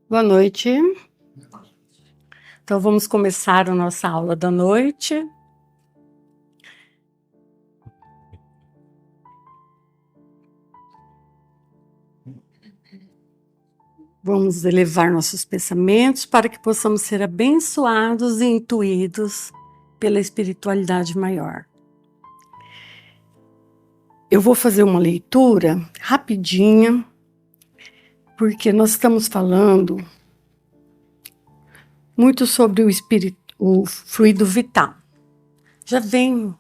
Boa noite. Então, vamos começar a nossa aula da noite. Vamos elevar nossos pensamentos para que possamos ser abençoados e intuídos pela espiritualidade maior. Eu vou fazer uma leitura rapidinha, porque nós estamos falando muito sobre o fluido vital. Já vem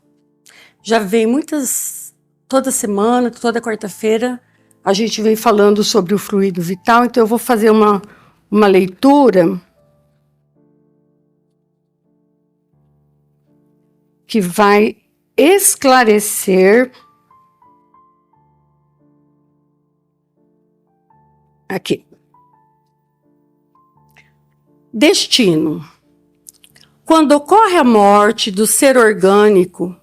toda semana, toda quarta-feira, a gente vem falando sobre o fluido vital, então eu vou fazer uma leitura que vai esclarecer aqui. Destino. Quando ocorre a morte do ser orgânico,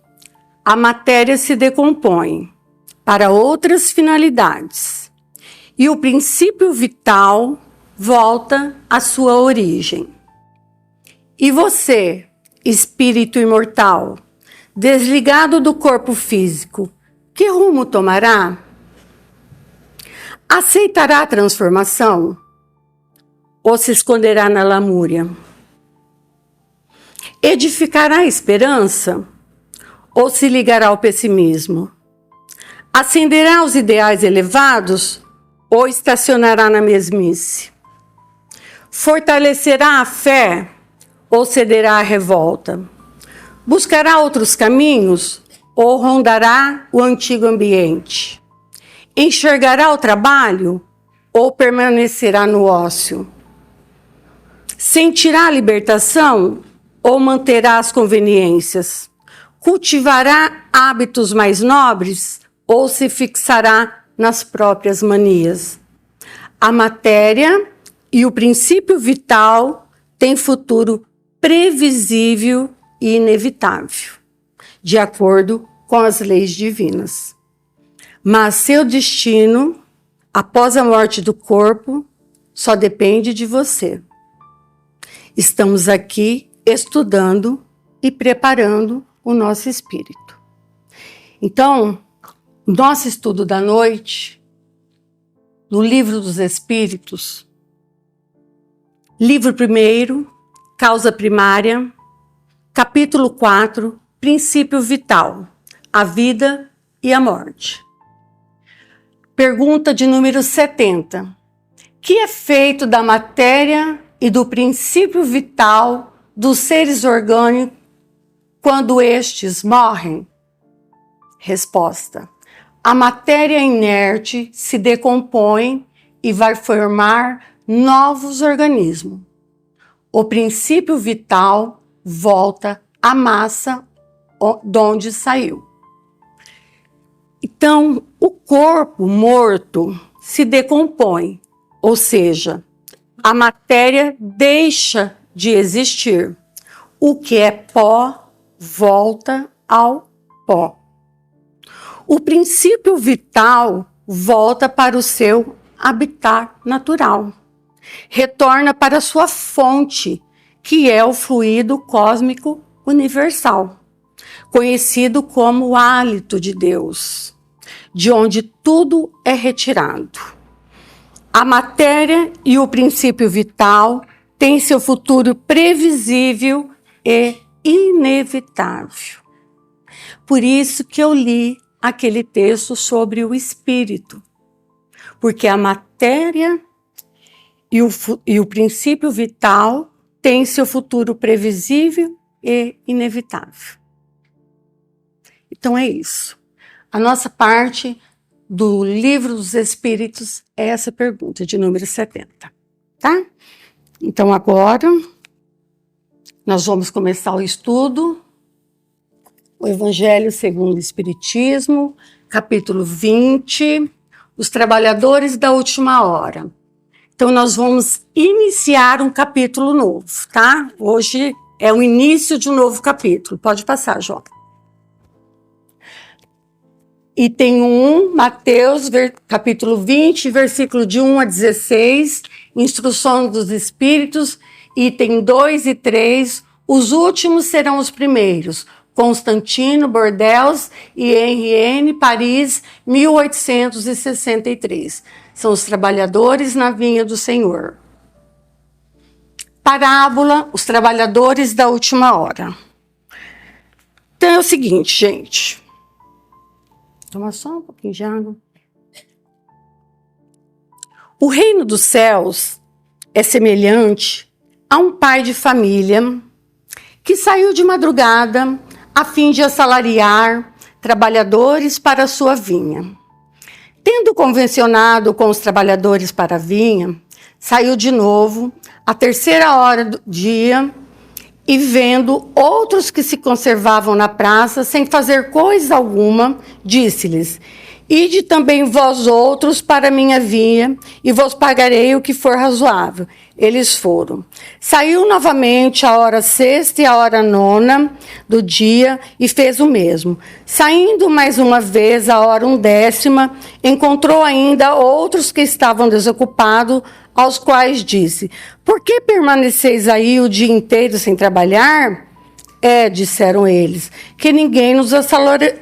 a matéria se decompõe para outras finalidades e o princípio vital volta à sua origem. E você, espírito imortal, desligado do corpo físico, que rumo tomará? Aceitará a transformação ou se esconderá na lamúria? Edificará a esperança ou se ligará ao pessimismo? Ascenderá aos ideais elevados ou estacionará na mesmice? Fortalecerá a fé ou cederá à revolta? Buscará outros caminhos ou rondará o antigo ambiente? Enxergará o trabalho ou permanecerá no ócio? Sentirá a libertação ou manterá as conveniências? Cultivará hábitos mais nobres ou se fixará nas próprias manias? A matéria e o princípio vital têm futuro previsível e inevitável, de acordo com as leis divinas. Mas seu destino, após a morte do corpo, só depende de você. Estamos aqui estudando e preparando o nosso espírito. Então, nosso estudo da noite, no Livro dos Espíritos, livro 1º, Causa Primária, capítulo 4, Princípio Vital, a vida e a morte. Pergunta de número 70. Que é feito da matéria e do princípio vital dos seres orgânicos quando estes morrem? Resposta. A matéria inerte se decompõe e vai formar novos organismos. O princípio vital volta à massa de onde saiu. Então, o corpo morto se decompõe, ou seja, a matéria deixa de existir. O que é pó volta ao pó. O princípio vital volta para o seu habitat natural. Retorna para sua fonte, que é o fluido cósmico universal, conhecido como o hálito de Deus, de onde tudo é retirado. A matéria e o princípio vital têm seu futuro previsível e inevitável. Por isso que eu li aquele texto sobre o espírito, porque a matéria e o princípio vital têm seu futuro previsível e inevitável. Então é isso. A nossa parte do Livro dos Espíritos é essa pergunta, de número 70, tá? Então agora nós vamos começar o estudo, o Evangelho segundo o Espiritismo, capítulo 20, os trabalhadores da última hora. Então nós vamos iniciar um capítulo novo, tá? Hoje é o início de um novo capítulo. Pode passar, João. Item 1, Mateus, capítulo 20, versículo de 1 a 16, Instrução dos Espíritos, item 2 e 3, os últimos serão os primeiros. Constantino, Bordeaux e Henrienne, Paris, 1863. São os trabalhadores na vinha do Senhor. Parábola, os trabalhadores da última hora. Então é o seguinte, gente. Toma só um pouquinho de água. O reino dos céus é semelhante a um pai de família que saiu de madrugada a fim de assalariar trabalhadores para a sua vinha. Tendo convencionado com os trabalhadores para a vinha, saiu de novo à 3ª hora do dia e, vendo outros que se conservavam na praça sem fazer coisa alguma, disse-lhes: Ide também vós outros para a minha vinha, e vos pagarei o que for razoável. Eles foram. Saiu novamente a hora 6ª e a hora 9ª do dia, e fez o mesmo. Saindo mais uma vez a hora 1/10, encontrou ainda outros que estavam desocupados, aos quais disse: Por que permaneceis aí o dia inteiro sem trabalhar? Disseram eles, que ninguém nos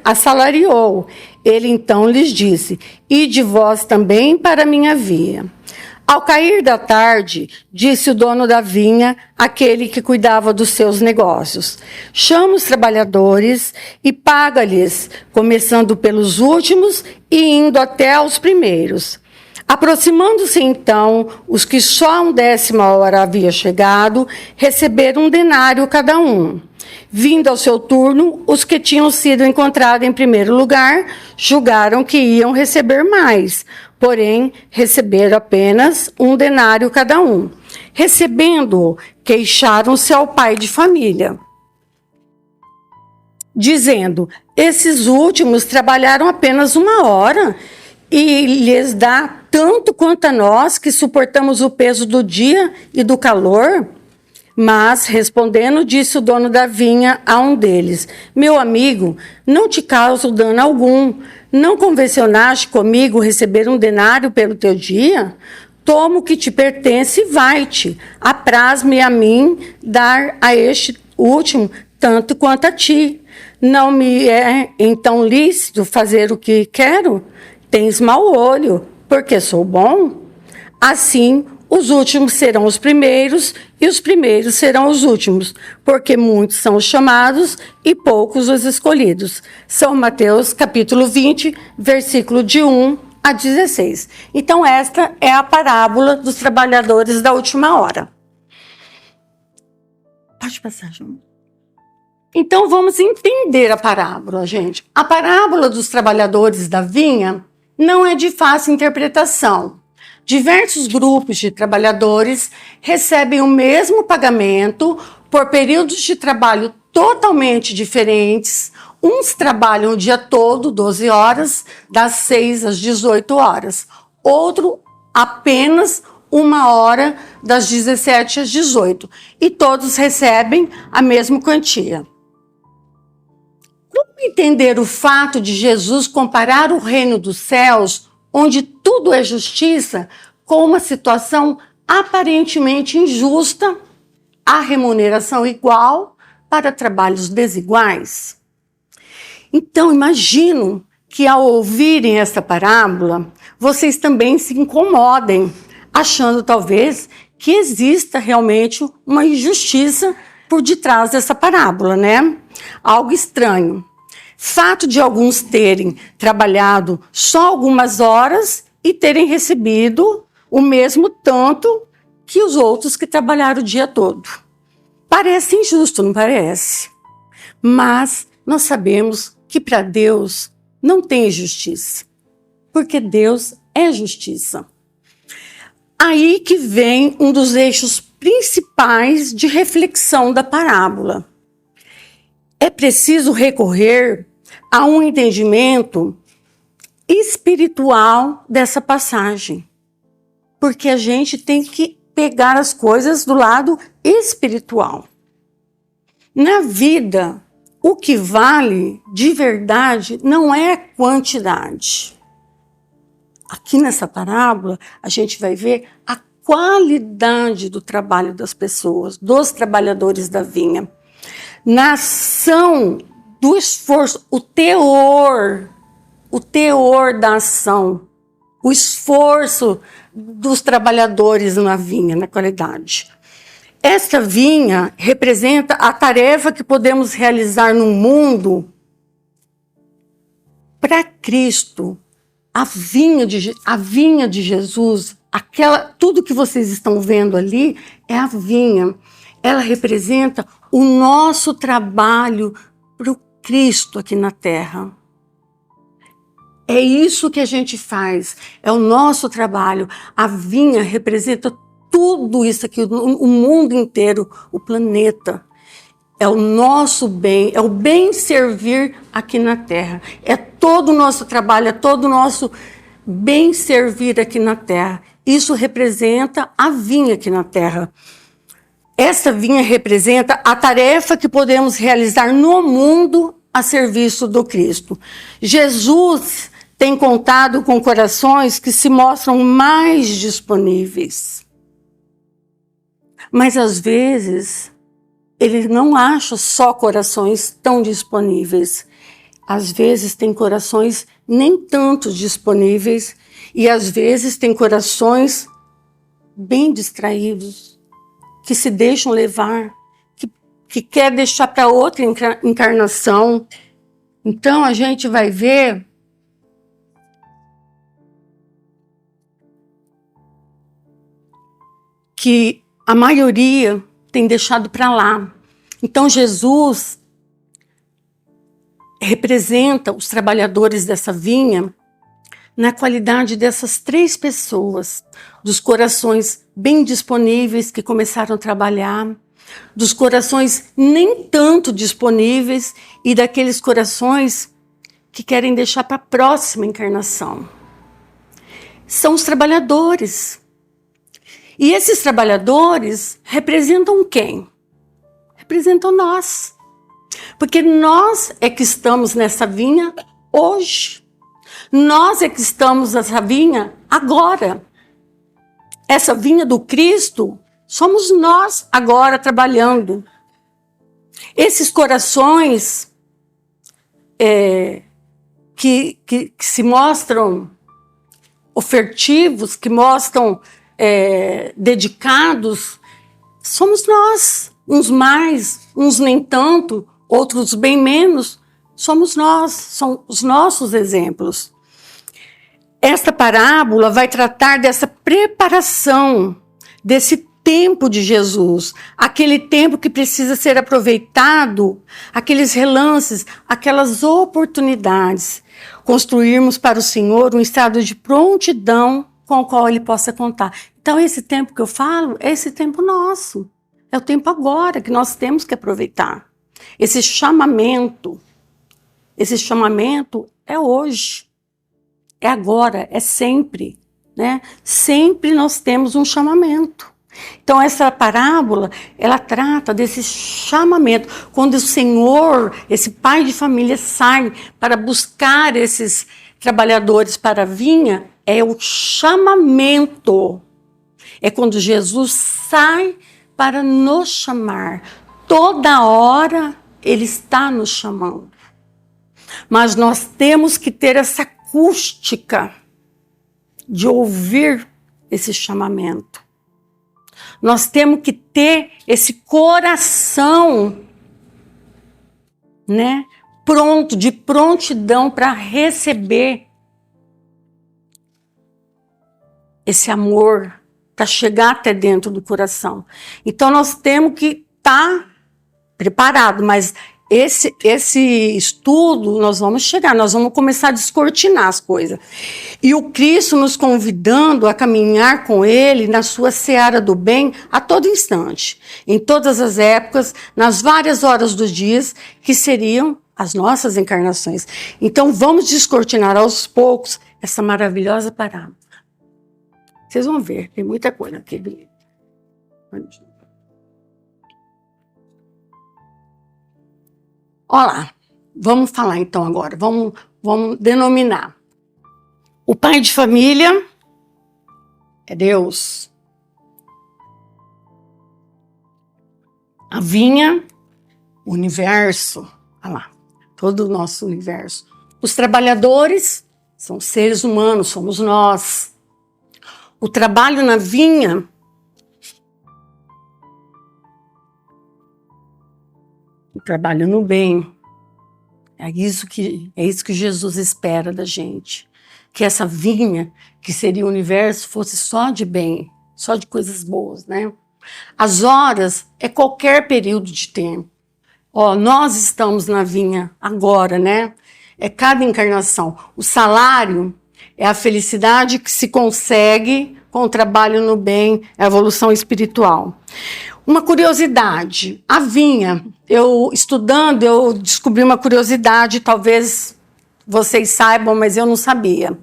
assalariou. Ele então lhes disse: Ide vós também para a minha vinha. Ao cair da tarde, disse o dono da vinha, aquele que cuidava dos seus negócios: Chama os trabalhadores e paga-lhes, começando pelos últimos e indo até aos primeiros. Aproximando-se então, os que só a 10ª hora havia chegado, receberam 1 denário cada um. Vindo ao seu turno, os que tinham sido encontrados em primeiro lugar julgaram que iam receber mais, porém receberam apenas 1 denário cada um. Recebendo-o, queixaram-se ao pai de família, dizendo: Esses últimos trabalharam apenas 1 hora e lhes dá tanto quanto a nós, que suportamos o peso do dia e do calor. Mas, respondendo, disse o dono da vinha a um deles: Meu amigo, não te causo dano algum. Não convencionaste comigo receber 1 denário pelo teu dia? Toma o que te pertence e vai-te. Apraz-me a mim dar a este último tanto quanto a ti. Não me é então lícito fazer o que quero? Tens mau olho, porque sou bom? Assim, os últimos serão os primeiros, e os primeiros serão os últimos, porque muitos são os chamados e poucos os escolhidos. São Mateus, capítulo 20, versículo de 1 a 16. Então, esta é a parábola dos trabalhadores da última hora. Pode passar, João. Então, vamos entender a parábola, gente. A parábola dos trabalhadores da vinha não é de fácil interpretação. Diversos grupos de trabalhadores recebem o mesmo pagamento por períodos de trabalho totalmente diferentes. Uns trabalham o dia todo, 12 horas, das 6 às 18 horas. Outro apenas 1 hora, das 17 às 18. E todos recebem a mesma quantia. Como entender o fato de Jesus comparar o reino dos céus, onde tudo é justiça, com uma situação aparentemente injusta, a remuneração igual para trabalhos desiguais? Então, imagino que ao ouvirem essa parábola, vocês também se incomodem, achando talvez que exista realmente uma injustiça por detrás dessa parábola, né? Algo estranho. Fato de alguns terem trabalhado só algumas horas e terem recebido o mesmo tanto que os outros que trabalharam o dia todo. Parece injusto, não parece? Mas nós sabemos que para Deus não tem justiça, porque Deus é justiça. Aí que vem um dos eixos principais de reflexão da parábola. É preciso recorrer a um entendimento espiritual dessa passagem, porque a gente tem que pegar as coisas do lado espiritual. Na vida, o que vale de verdade não é a quantidade. Aqui nessa parábola, a gente vai ver a qualidade do trabalho das pessoas, dos trabalhadores da vinha. Na ação do esforço, o teor da ação, o esforço dos trabalhadores na vinha, na qualidade. Esta vinha representa a tarefa que podemos realizar no mundo para Cristo. A vinha de Jesus, tudo que vocês estão vendo ali é a vinha. Ela representa o nosso trabalho para o Cristo aqui na Terra. É isso que a gente faz, é o nosso trabalho. A vinha representa tudo isso aqui, o mundo inteiro, o planeta. É o nosso bem, é o bem servir aqui na Terra. É todo o nosso trabalho, é todo o nosso bem servir aqui na Terra. Isso representa a vinha aqui na Terra. Essa vinha representa a tarefa que podemos realizar no mundo a serviço do Cristo. Jesus tem contado com corações que se mostram mais disponíveis. Mas, às vezes, ele não acha só corações tão disponíveis. Às vezes, tem corações nem tanto disponíveis e, às vezes, tem corações bem distraídos, que se deixam levar, que quer deixar para outra encarnação. Então, a gente vai ver que a maioria tem deixado para lá. Então, Jesus representa os trabalhadores dessa vinha na qualidade dessas 3 pessoas, dos corações bem disponíveis que começaram a trabalhar, dos corações nem tanto disponíveis e daqueles corações que querem deixar para a próxima encarnação. São os trabalhadores. E esses trabalhadores representam quem? Representam nós. Porque nós é que estamos nessa vinha hoje. Nós é que estamos nessa vinha agora. Essa vinha do Cristo somos nós agora trabalhando. Esses corações que se mostram ofertivos, que mostram dedicados, somos nós. Uns mais, uns nem tanto, outros bem menos. Somos nós, são os nossos exemplos. Esta parábola vai tratar dessa preparação, desse tempo de Jesus, aquele tempo que precisa ser aproveitado, aqueles relances, aquelas oportunidades. Construirmos para o Senhor um estado de prontidão com o qual Ele possa contar. Então, esse tempo que eu falo é esse tempo nosso. É o tempo agora que nós temos que aproveitar. Esse chamamento é hoje. É agora, é sempre, né? Sempre nós temos um chamamento. Então, essa parábola, ela trata desse chamamento. Quando o Senhor, esse pai de família, sai para buscar esses trabalhadores para a vinha, é o chamamento. É quando Jesus sai para nos chamar. Toda hora, Ele está nos chamando. Mas nós temos que ter essa acústica de ouvir esse chamamento. Nós temos que ter esse coração, né, pronto, de prontidão para receber esse amor, para chegar até dentro do coração. Então nós temos que estar preparados, mas esse estudo, nós vamos começar a descortinar as coisas. E o Cristo nos convidando a caminhar com Ele na sua seara do bem a todo instante, em todas as épocas, nas várias horas dos dias, que seriam as nossas encarnações. Então vamos descortinar aos poucos essa maravilhosa parábola. Vocês vão ver, tem muita coisa aqui. Olha lá, vamos falar então agora, vamos denominar. O pai de família é Deus. A vinha, o universo, olha lá, todo o nosso universo. Os trabalhadores são seres humanos, somos nós. O trabalho na vinha o trabalho no bem. É isso que Jesus espera da gente. Que essa vinha, que seria o universo, fosse só de bem, só de coisas boas, né? As horas é qualquer período de tempo. Ó, nós estamos na vinha agora, né? É cada encarnação. O salário é a felicidade que se consegue com o trabalho no bem, é a evolução espiritual. Uma curiosidade, a vinha, estudando, eu descobri uma curiosidade, talvez vocês saibam, mas eu não sabia.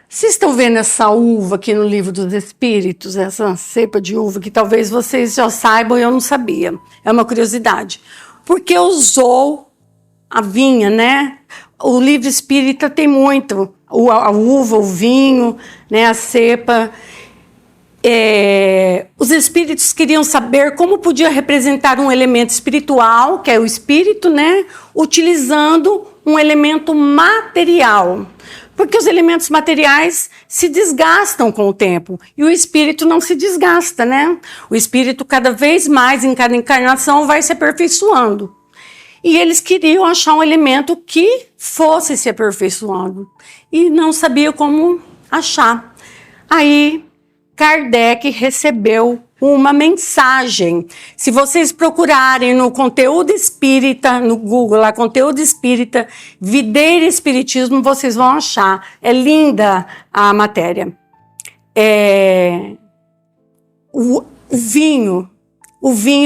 Vocês estão vendo essa uva aqui no Livro dos Espíritos, essa cepa de uva, que talvez vocês já saibam e eu não sabia. É uma curiosidade. Porque usou a vinha, né? O livro espírita tem muito, a uva, o vinho, né? A cepa. Os espíritos queriam saber como podia representar um elemento espiritual, que é o espírito, né? Utilizando um elemento material. Porque os elementos materiais se desgastam com o tempo e o espírito não se desgasta, né? O espírito, cada vez mais, em cada encarnação, vai se aperfeiçoando. E eles queriam achar um elemento que fosse se aperfeiçoando e não sabiam como achar. Aí, Kardec recebeu uma mensagem. Se vocês procurarem no conteúdo espírita, no Google, lá, conteúdo espírita, videira espiritismo, vocês vão achar. É linda a matéria. O vinho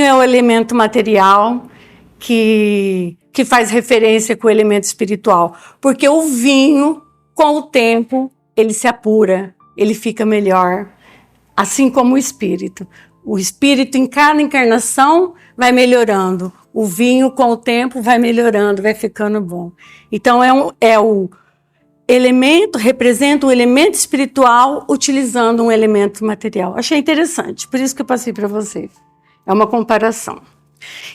é o elemento material que faz referência com o elemento espiritual. Porque o vinho, com o tempo, ele se apura, ele fica melhor. Assim como o espírito. O espírito, em cada encarnação, vai melhorando. O vinho, com o tempo, vai melhorando, vai ficando bom. Então, o elemento, representa um elemento espiritual utilizando um elemento material. Achei interessante, por isso que eu passei para vocês. É uma comparação.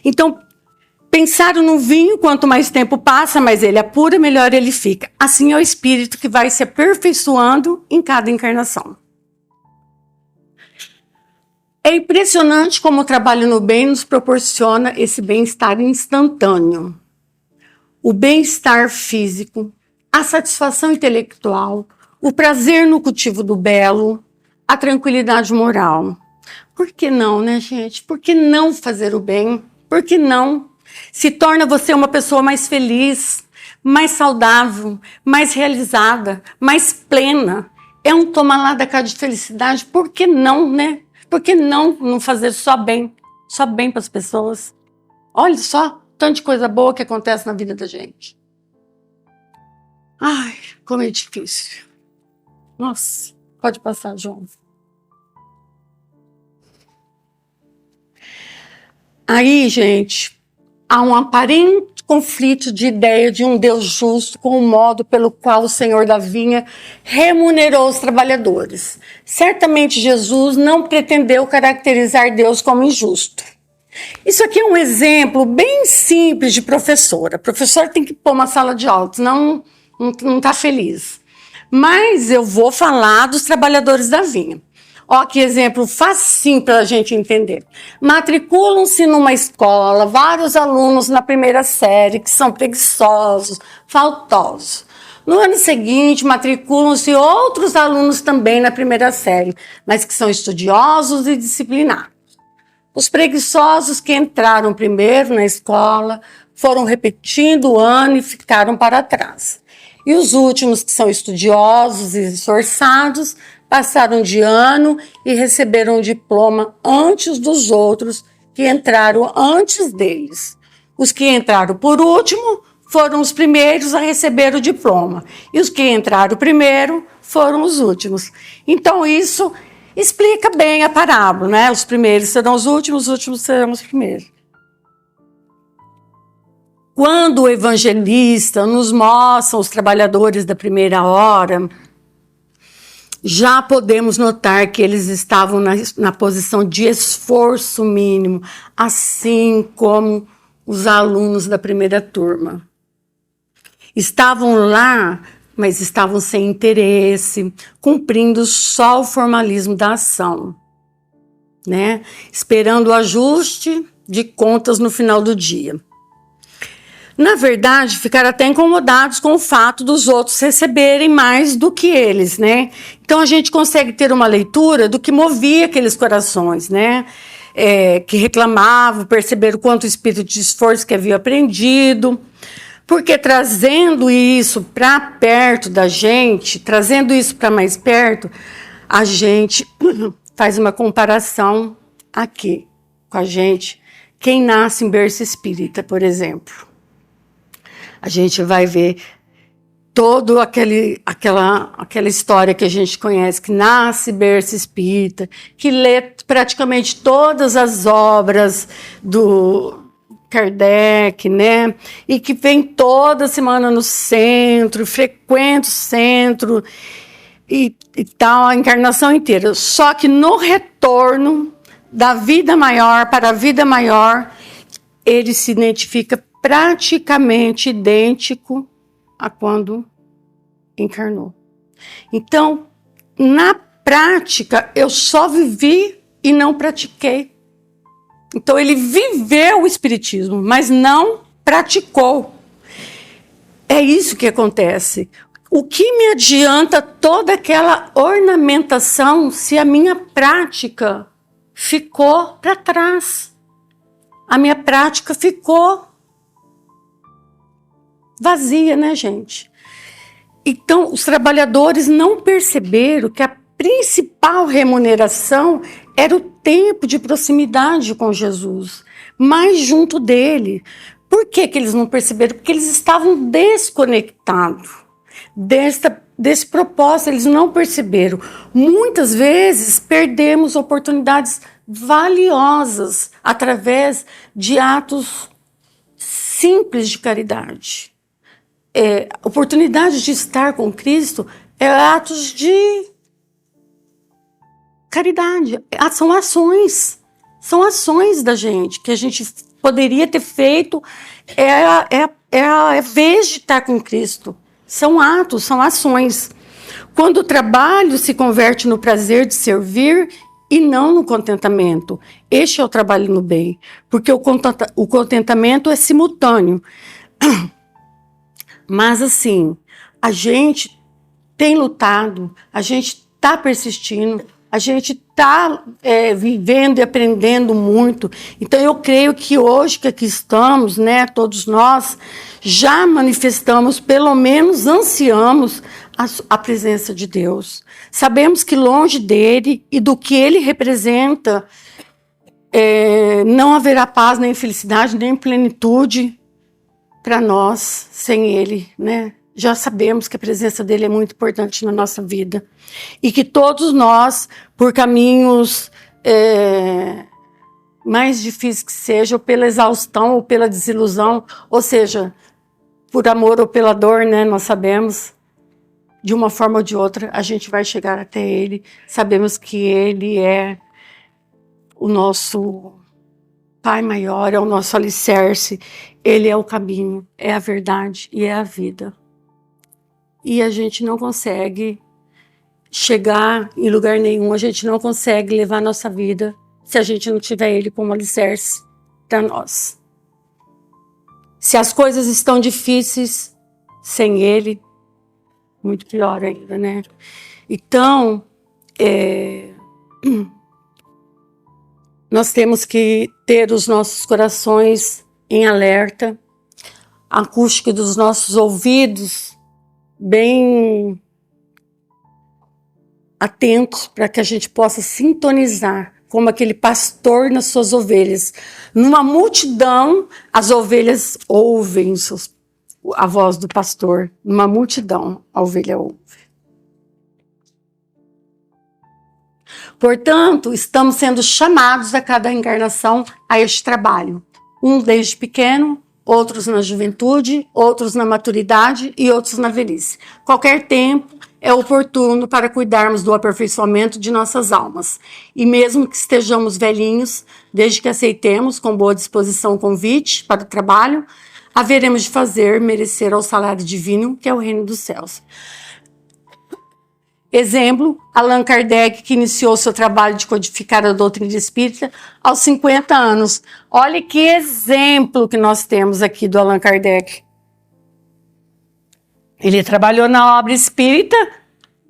Então, pensaram no vinho, quanto mais tempo passa, mais ele apura, melhor ele fica. Assim é o espírito que vai se aperfeiçoando em cada encarnação. É impressionante como o trabalho no bem nos proporciona esse bem-estar instantâneo. O bem-estar físico, a satisfação intelectual, o prazer no cultivo do belo, a tranquilidade moral. Por que não, né, gente? Por que não fazer o bem? Por que não? Se torna você uma pessoa mais feliz, mais saudável, mais realizada, mais plena. É um toma lá da cá de felicidade. Por que não, né? Por que não fazer só bem para as pessoas? Olha só, tanto de coisa boa que acontece na vida da gente. Ai, como é difícil. Nossa, pode passar, João. Aí, gente, há um aparente conflito de ideia de um Deus justo com o modo pelo qual o Senhor da vinha remunerou os trabalhadores. Certamente Jesus não pretendeu caracterizar Deus como injusto. Isso aqui é um exemplo bem simples de professora. Professor tem que pôr uma sala de aula, senão não está feliz. Mas eu vou falar dos trabalhadores da vinha. Ó, que exemplo facinho para a gente entender. Matriculam-se numa escola vários alunos na primeira série que são preguiçosos, faltosos. No ano seguinte, matriculam-se outros alunos também na primeira série, mas que são estudiosos e disciplinados. Os preguiçosos que entraram primeiro na escola foram repetindo o ano e ficaram para trás. E os últimos, que são estudiosos e esforçados, passaram de ano e receberam o diploma antes dos outros que entraram antes deles. Os que entraram por último foram os primeiros a receber o diploma. E os que entraram primeiro foram os últimos. Então, isso explica bem a parábola, né? Os primeiros serão os últimos serão os primeiros. Quando o evangelista nos mostra os trabalhadores da primeira hora, já podemos notar que eles estavam na posição de esforço mínimo, assim como os alunos da primeira turma. Estavam lá, mas estavam sem interesse, cumprindo só o formalismo da ação, né? Esperando o ajuste de contas no final do dia. Na verdade, ficaram até incomodados com o fato dos outros receberem mais do que eles, né? Então a gente consegue ter uma leitura do que movia aqueles corações, né? Que reclamavam, perceberam quanto o espírito de esforço que havia aprendido, porque trazendo isso para perto da gente, trazendo isso para mais perto, a gente faz uma comparação aqui com a gente. Quem nasce em berço espírita, por exemplo, a gente vai ver toda aquela história que a gente conhece, que nasce berço espírita, que lê praticamente todas as obras do Kardec, né? E que vem toda semana no centro, frequenta o centro e tal, a encarnação inteira. Só que no retorno da vida maior para a vida maior, ele se identifica praticamente idêntico a quando encarnou. Então, na prática, eu só vivi e não pratiquei. Então, ele viveu o espiritismo, mas não praticou. É isso que acontece. O que me adianta toda aquela ornamentação se a minha prática ficou para trás? A minha prática ficou vazia, né, gente? Então, os trabalhadores não perceberam que a principal remuneração era o tempo de proximidade com Jesus, mais junto dele. Por que eles não perceberam? Porque eles estavam desconectados desse propósito, eles não perceberam. Muitas vezes perdemos oportunidades valiosas através de atos simples de caridade. Oportunidade de estar com Cristo é atos de caridade, são ações da gente, que a gente poderia ter feito, a vez de estar com Cristo. São atos, são ações. Quando o trabalho se converte no prazer de servir e não no contentamento, este é o trabalho no bem, porque o contentamento é simultâneo. Mas assim, a gente tem lutado, a gente está persistindo, a gente está vivendo e aprendendo muito. Então eu creio que hoje que aqui estamos, né, todos nós já manifestamos, pelo menos ansiamos a presença de Deus. Sabemos que longe dele e do que ele representa, não haverá paz, nem felicidade, nem plenitude para nós sem ele, né? Já sabemos que a presença dele é muito importante na nossa vida e que todos nós, por caminhos mais difíceis que sejam, ou pela exaustão ou pela desilusão, ou seja, por amor ou pela dor, né? Nós sabemos, de uma forma ou de outra, a gente vai chegar até ele. Sabemos que ele é o nosso Pai maior, é o nosso alicerce, ele é o caminho, é a verdade e é a vida. E a gente não consegue chegar em lugar nenhum, a gente não consegue levar a nossa vida se a gente não tiver ele como alicerce para nós. Se as coisas estão difíceis sem ele, muito pior ainda, né? Então, nós temos que ter os nossos corações em alerta, a acústica dos nossos ouvidos bem atentos para que a gente possa sintonizar como aquele pastor nas suas ovelhas. Numa multidão, as ovelhas ouvem a voz do pastor. Numa multidão, a ovelha ouve. Portanto, estamos sendo chamados a cada encarnação a este trabalho. Um desde pequeno, outros na juventude, outros na maturidade e outros na velhice. Qualquer tempo é oportuno para cuidarmos do aperfeiçoamento de nossas almas. E mesmo que estejamos velhinhos, desde que aceitemos com boa disposição o convite para o trabalho, haveremos de fazer merecer ao salário divino, que é o reino dos céus. Exemplo, Allan Kardec, que iniciou seu trabalho de codificar a doutrina espírita aos 50 anos. Olha que exemplo que nós temos aqui do Allan Kardec. Ele trabalhou na obra espírita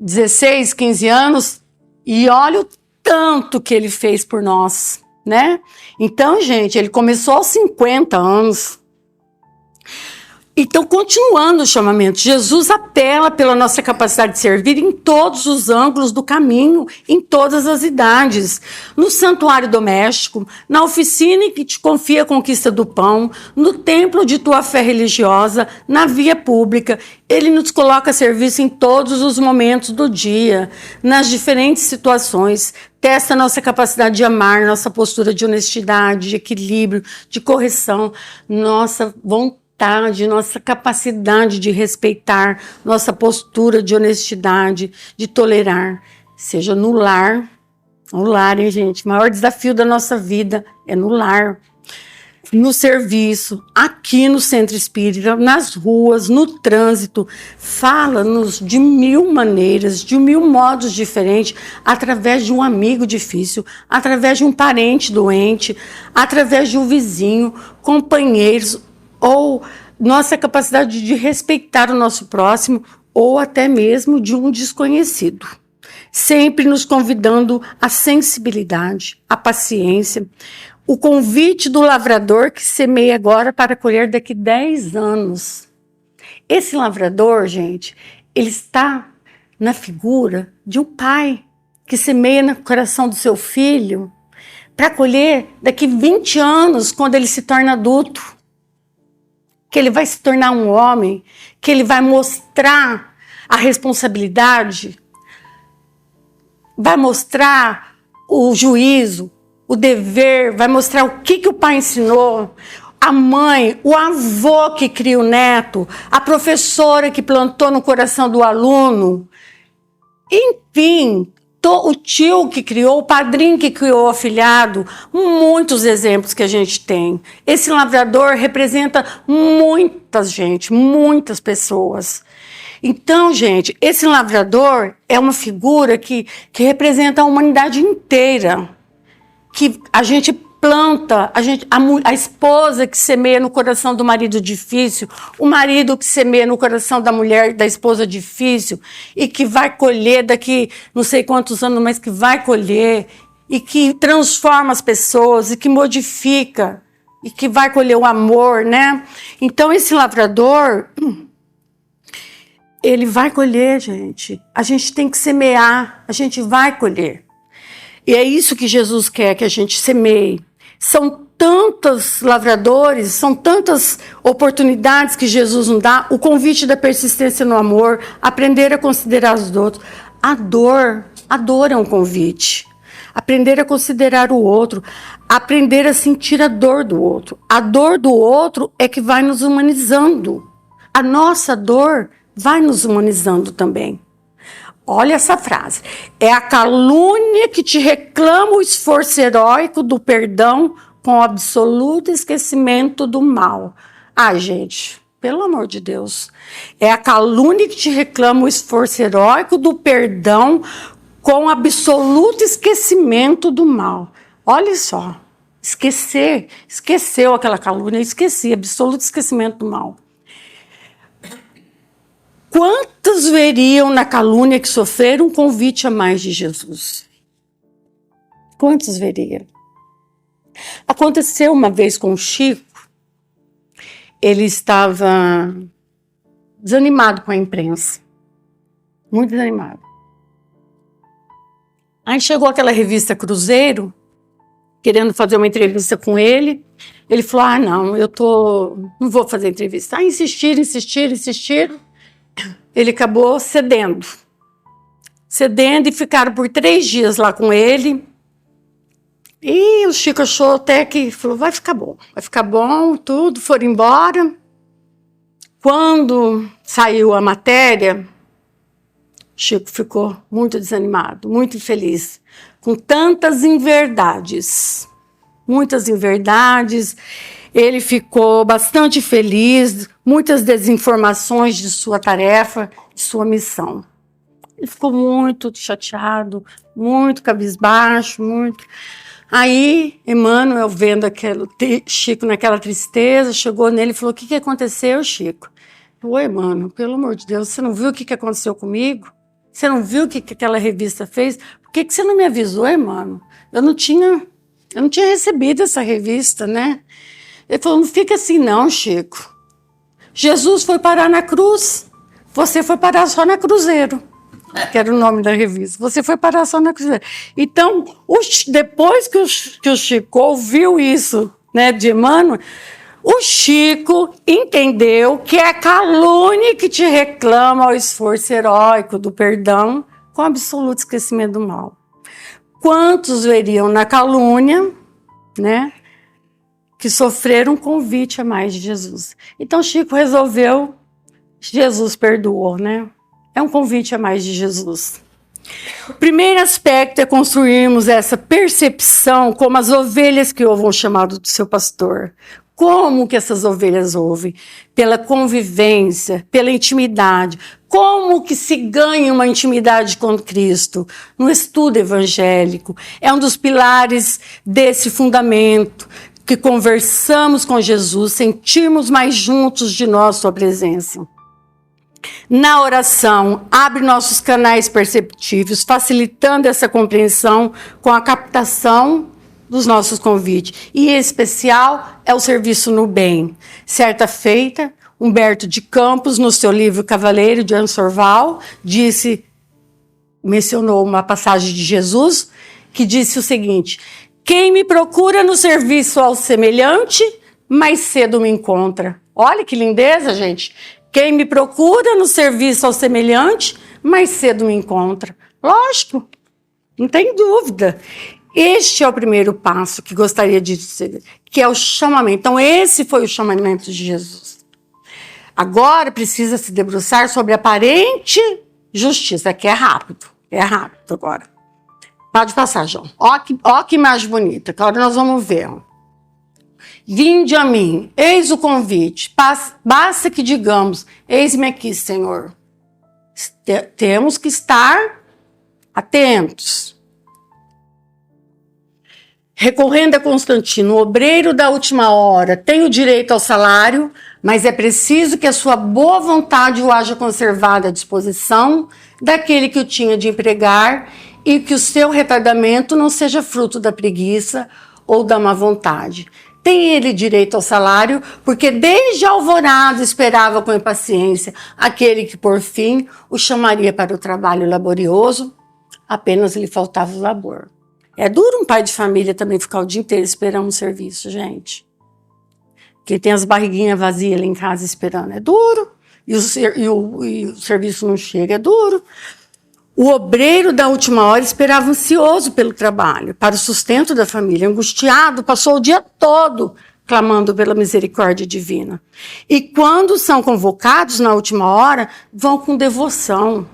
16, 15 anos e olha o tanto que ele fez por nós, né? Então, gente, ele começou aos 50 anos. Então, continuando o chamamento, Jesus apela pela nossa capacidade de servir em todos os ângulos do caminho, em todas as idades. No santuário doméstico, na oficina que te confia a conquista do pão, no templo de tua fé religiosa, na via pública. Ele nos coloca a serviço em todos os momentos do dia, nas diferentes situações. Testa nossa capacidade de amar, nossa postura de honestidade, de equilíbrio, de correção, nossa vontade, nossa capacidade de respeitar, nossa postura de honestidade, de tolerar, seja no lar, hein, gente? O maior desafio da nossa vida é no lar, no serviço, aqui no centro espírita, nas ruas, no trânsito. Fala-nos de 1000 maneiras, de 1000 modos diferentes, através de um amigo difícil, através de um parente doente, através de um vizinho, companheiros, ou nossa capacidade de respeitar o nosso próximo, ou até mesmo de um desconhecido. Sempre nos convidando à sensibilidade, à paciência. O convite do lavrador que semeia agora para colher daqui 10 anos. Esse lavrador, gente, ele está na figura de um pai que semeia no coração do seu filho para colher daqui 20 anos, quando ele se torna adulto. Que ele vai se tornar um homem, que ele vai mostrar a responsabilidade, vai mostrar o juízo, o dever, vai mostrar o que o pai ensinou, a mãe, o avô que cria o neto, a professora que plantou no coração do aluno, enfim, o tio que criou, o padrinho que criou o afilhado, muitos exemplos que a gente tem. Esse lavrador representa muitas gente, muitas pessoas. Então, gente, esse lavrador é uma figura que representa a humanidade inteira, que a gente planta, a esposa que semeia no coração do marido difícil, o marido que semeia no coração da mulher, da esposa difícil, e que vai colher daqui não sei quantos anos, mas que vai colher, e que transforma as pessoas, e que modifica, e que vai colher o amor, né? Então, esse lavrador, ele vai colher, gente. A gente tem que semear, a gente vai colher. E é isso que Jesus quer que a gente semeie. São tantos lavradores, são tantas oportunidades que Jesus nos dá. O convite da persistência no amor, aprender a considerar os outros. A dor é um convite. Aprender a considerar o outro, aprender a sentir a dor do outro. A dor do outro é que vai nos humanizando. A nossa dor vai nos humanizando também. Olha essa frase. É a calúnia que te reclama o esforço heróico do perdão com o absoluto esquecimento do mal. Ah, gente, pelo amor de Deus. É a calúnia que te reclama o esforço heróico do perdão com o absoluto esquecimento do mal. Olha só. Esqueceu aquela calúnia, esqueci, absoluto esquecimento do mal. Quantos veriam na calúnia que sofreram um convite a mais de Jesus? Quantos veriam? Aconteceu uma vez com o Chico, ele estava desanimado com a imprensa, muito desanimado. Aí chegou aquela revista Cruzeiro, querendo fazer uma entrevista com ele. Ele falou, não, não vou fazer entrevista. Insistiram. Ele acabou cedendo e ficaram por 3 dias lá com ele. E o Chico achou até que falou, vai ficar bom, tudo, foram embora. Quando saiu a matéria, Chico ficou muito desanimado, muito infeliz, com tantas inverdades. Muitas inverdades, ele ficou bastante feliz, muitas desinformações de sua tarefa, de sua missão. Ele ficou muito chateado, muito cabisbaixo, muito. Aí, Emmanuel, vendo Chico naquela tristeza, chegou nele e falou: o que aconteceu, Chico? Oi, Emmanuel, pelo amor de Deus, você não viu o que aconteceu comigo? Você não viu o que aquela revista fez? Por que você não me avisou, Emmanuel? Eu não tinha recebido essa revista, né? Ele falou: não fica assim não, Chico. Jesus foi parar na cruz, você foi parar só na Cruzeiro, que era o nome da revista. Você foi parar só na Cruzeiro. Então, depois que o Chico ouviu isso, né, de Emmanuel, o Chico entendeu que é a calúnia que te reclama o esforço heróico do perdão com absoluto esquecimento do mal. Quantos veriam na calúnia, né, que sofreram um convite a mais de Jesus? Então, Chico resolveu, Jesus perdoou, né? É um convite a mais de Jesus. O primeiro aspecto é construirmos essa percepção como as ovelhas que ouvem o chamado do seu pastor. Como que essas ovelhas ouvem? Pela convivência, pela intimidade. Como que se ganha uma intimidade com Cristo? No estudo evangélico. É um dos pilares desse fundamento, que conversamos com Jesus, sentimos mais juntos de nós sua presença. Na oração, abre nossos canais perceptíveis, facilitando essa compreensão com a captação dos nossos convites. E em especial é o serviço no bem. Certa feita, Humberto de Campos, no seu livro Cavaleiro de Ansorval, mencionou uma passagem de Jesus que disse o seguinte: quem me procura no serviço ao semelhante, mais cedo me encontra. Olha que lindeza, gente. Quem me procura no serviço ao semelhante, mais cedo me encontra. Lógico, não tem dúvida. Este é o primeiro passo que gostaria de dizer, que é o chamamento. Então, esse foi o chamamento de Jesus. Agora precisa se debruçar sobre a aparente justiça, que é rápido agora. Pode passar, João. Ó que imagem bonita, que agora nós vamos ver. Vinde a mim, eis o convite, basta que digamos: eis-me aqui, Senhor. Temos que estar atentos. Recorrendo a Constantino, o obreiro da última hora tem o direito ao salário, mas é preciso que a sua boa vontade o haja conservada à disposição daquele que o tinha de empregar e que o seu retardamento não seja fruto da preguiça ou da má vontade. Tem ele direito ao salário, porque desde a alvorada esperava com impaciência aquele que, por fim, o chamaria para o trabalho laborioso, apenas lhe faltava o labor. É duro um pai de família também ficar o dia inteiro esperando um serviço, gente. Quem tem as barriguinhas vazias lá em casa esperando, é duro. E o serviço não chega, é duro. O obreiro da última hora esperava ansioso pelo trabalho, para o sustento da família. Angustiado, passou o dia todo clamando pela misericórdia divina. E quando são convocados na última hora, vão com devoção,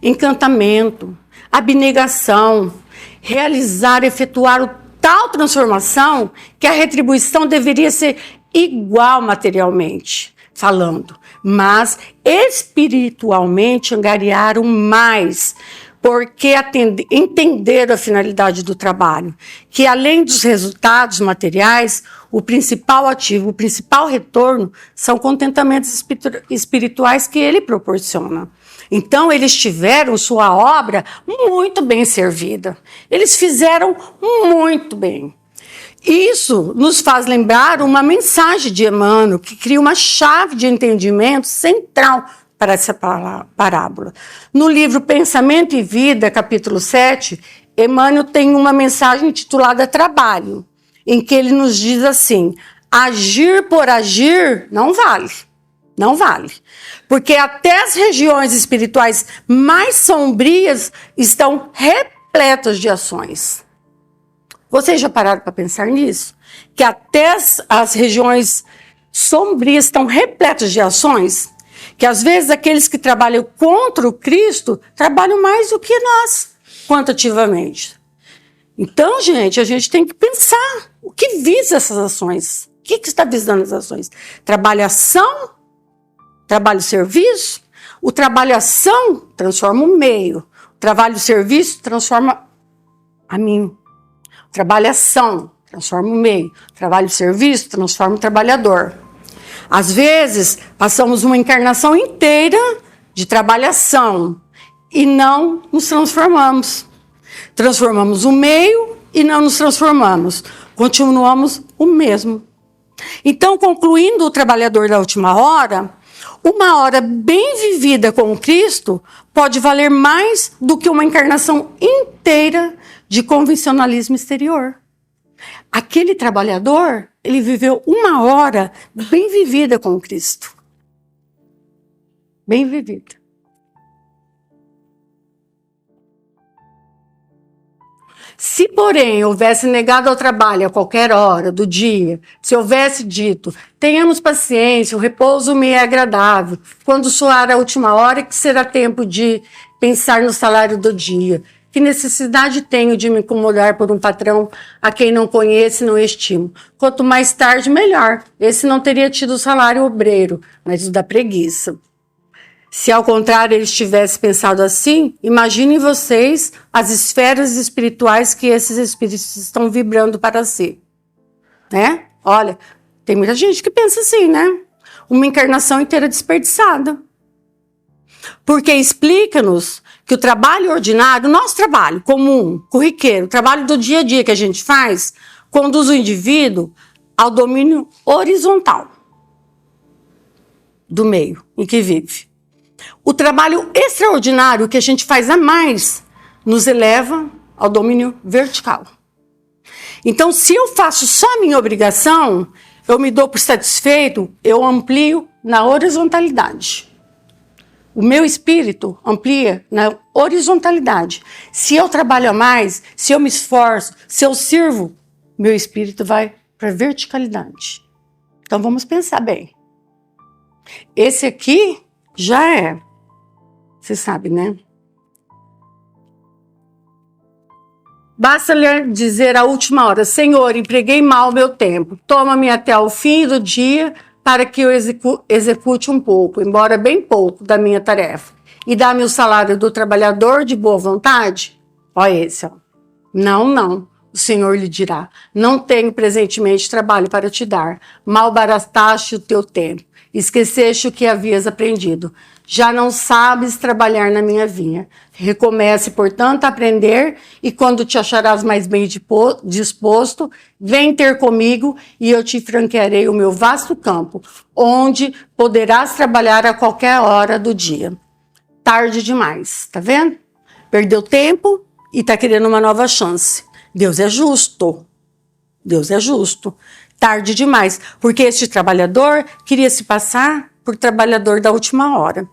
encantamento, abnegação, realizar, efetuar tal transformação que a retribuição deveria ser igual materialmente falando, mas espiritualmente angariaram mais, porque entenderam a finalidade do trabalho, que além dos resultados materiais, o principal ativo, o principal retorno são contentamentos espirituais que ele proporciona. Então, eles tiveram sua obra muito bem servida. Eles fizeram muito bem. Isso nos faz lembrar uma mensagem de Emmanuel, que cria uma chave de entendimento central para essa parábola. No livro Pensamento e Vida, capítulo 7, Emmanuel tem uma mensagem intitulada Trabalho, em que ele nos diz assim: agir por agir não vale. Não vale. Porque até as regiões espirituais mais sombrias estão repletas de ações. Vocês já pararam para pensar nisso? Que até as regiões sombrias estão repletas de ações? que às vezes aqueles que trabalham contra o Cristo trabalham mais do que nós, quantitativamente. Então, gente, a gente tem que pensar o que visa essas ações. O que está visando as ações? Trabalho-ação? Trabalho-serviço? O trabalho-ação transforma o meio. O trabalho-serviço transforma a mim. O trabalho-ação transforma o meio. O trabalho-serviço transforma o trabalhador. Às vezes, passamos uma encarnação inteira de trabalhação e não nos transformamos. Transformamos o meio e não nos transformamos. Continuamos o mesmo. Então, concluindo o trabalhador da última hora, uma hora bem vivida com Cristo pode valer mais do que uma encarnação inteira de convencionalismo exterior. Aquele trabalhador, ele viveu uma hora bem vivida com Cristo. Bem vivida. Se, porém, houvesse negado ao trabalho a qualquer hora do dia, se houvesse dito, tenhamos paciência, o repouso me é agradável, quando soar a última hora, que será tempo de pensar no salário do dia. Que necessidade tenho de me incomodar por um patrão a quem não conheço e não estimo? Quanto mais tarde, melhor. Esse não teria tido o salário obreiro, mas o da preguiça. Se, ao contrário, eles tivessem pensado assim, imaginem vocês as esferas espirituais que esses espíritos estão vibrando para si. Né? Olha, tem muita gente que pensa assim, né? Uma encarnação inteira desperdiçada. Porque explica-nos que o trabalho ordinário, o nosso trabalho comum, corriqueiro, o trabalho do dia a dia que a gente faz, conduz o indivíduo ao domínio horizontal do meio em que vive. O trabalho extraordinário que a gente faz a mais nos eleva ao domínio vertical. Então, se eu faço só a minha obrigação, eu me dou por satisfeito, eu amplio na horizontalidade. O meu espírito amplia na horizontalidade. Se eu trabalho a mais, se eu me esforço, se eu sirvo, meu espírito vai para a verticalidade. Então, vamos pensar bem. Esse aqui já é. Você sabe, né? Basta-lhe dizer à última hora, Senhor, empreguei mal o meu tempo. Toma-me até ao fim do dia para que eu execute um pouco, embora bem pouco, da minha tarefa. E dá-me o salário do trabalhador de boa vontade? Olha esse, ó. Não, não. O Senhor lhe dirá, não tenho presentemente trabalho para te dar. Mal barastaste o teu tempo. Esqueceste o que havias aprendido. Já não sabes trabalhar na minha vinha. Recomece, portanto, a aprender, e quando te acharás mais bem disposto, vem ter comigo e eu te franquearei o meu vasto campo, onde poderás trabalhar a qualquer hora do dia. Tarde demais, tá vendo? Perdeu tempo e tá querendo uma nova chance. Deus é justo. Deus é justo. Tarde demais, porque este trabalhador queria se passar por trabalhador da última hora.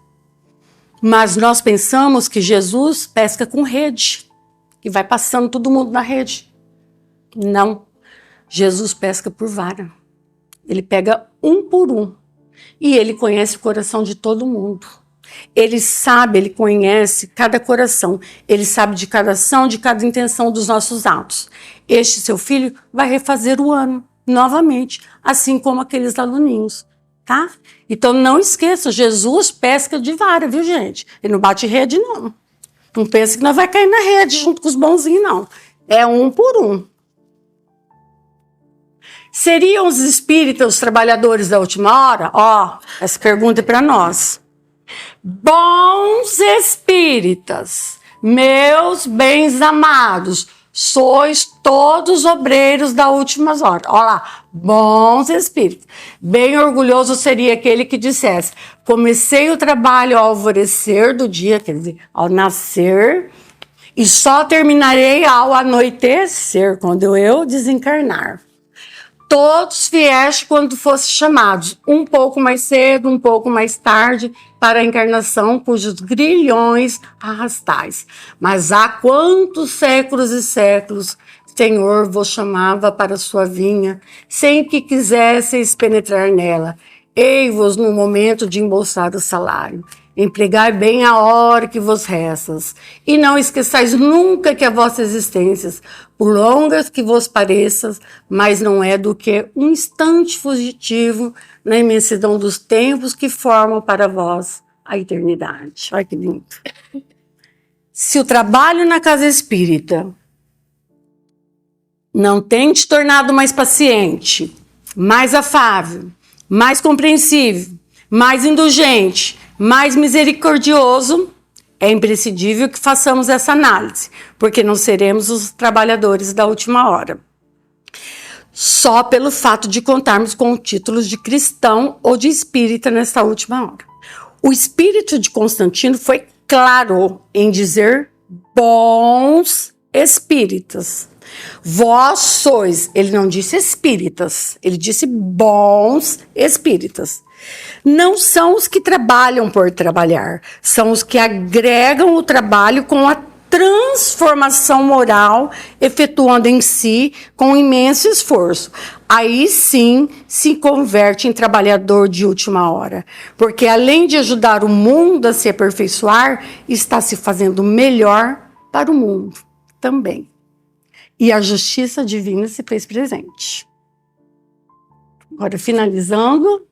Mas nós pensamos que Jesus pesca com rede, que vai passando todo mundo na rede. Não, Jesus pesca por vara. Ele pega um por um e ele conhece o coração de todo mundo. Ele sabe, ele conhece cada coração, ele sabe de cada ação, de cada intenção dos nossos atos. Este seu filho vai refazer o ano novamente, assim como aqueles aluninhos, tá? Então não esqueça, Jesus pesca de vara, viu, gente? Ele não bate rede, não. Não pensa que nós vai cair na rede junto com os bonzinhos, não. É um por um. Seriam os espíritas os trabalhadores da última hora? Ó, essa pergunta é para nós. Bons espíritas, meus bens amados, sois todos obreiros da última hora. Olha lá, bons espíritos. Bem orgulhoso seria aquele que dissesse, comecei o trabalho ao alvorecer do dia, quer dizer, ao nascer, e só terminarei ao anoitecer, quando eu desencarnar. Todos vieste quando fossem chamados, um pouco mais cedo, um pouco mais tarde, para a encarnação cujos grilhões arrastais. Mas há quantos séculos e séculos, Senhor vos chamava para sua vinha, sem que quisesseis penetrar nela. Ei-vos no momento de embolsar o salário. Empregai bem a hora que vos restas. E não esqueçais nunca que a vossa existência, por longas que vos pareçam, mas não é do que um instante fugitivo na imensidão dos tempos que formam para vós a eternidade. Olha que lindo. Se o trabalho na casa espírita não tem te tornado mais paciente, mais afável, mais compreensível, mais indulgente, mais misericordioso, é imprescindível que façamos essa análise, porque não seremos os trabalhadores da última hora. Só pelo fato de contarmos com títulos de cristão ou de espírita nesta última hora. O espírito de Constantino foi claro em dizer bons espíritas. Vós sois, ele não disse espíritas, ele disse bons espíritas. Não são os que trabalham por trabalhar, são os que agregam o trabalho com a transformação moral, efetuando em si com imenso esforço. Aí sim se converte em trabalhador de última hora, porque além de ajudar o mundo a se aperfeiçoar, está se fazendo melhor para o mundo também. E a justiça divina se fez presente. Agora, finalizando,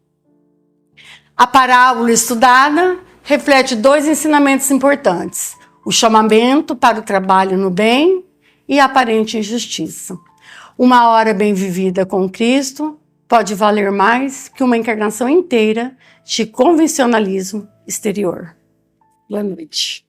a parábola estudada reflete 2 ensinamentos importantes: o chamamento para o trabalho no bem e a aparente injustiça. Uma hora bem vivida com Cristo pode valer mais que uma encarnação inteira de convencionalismo exterior. Boa noite.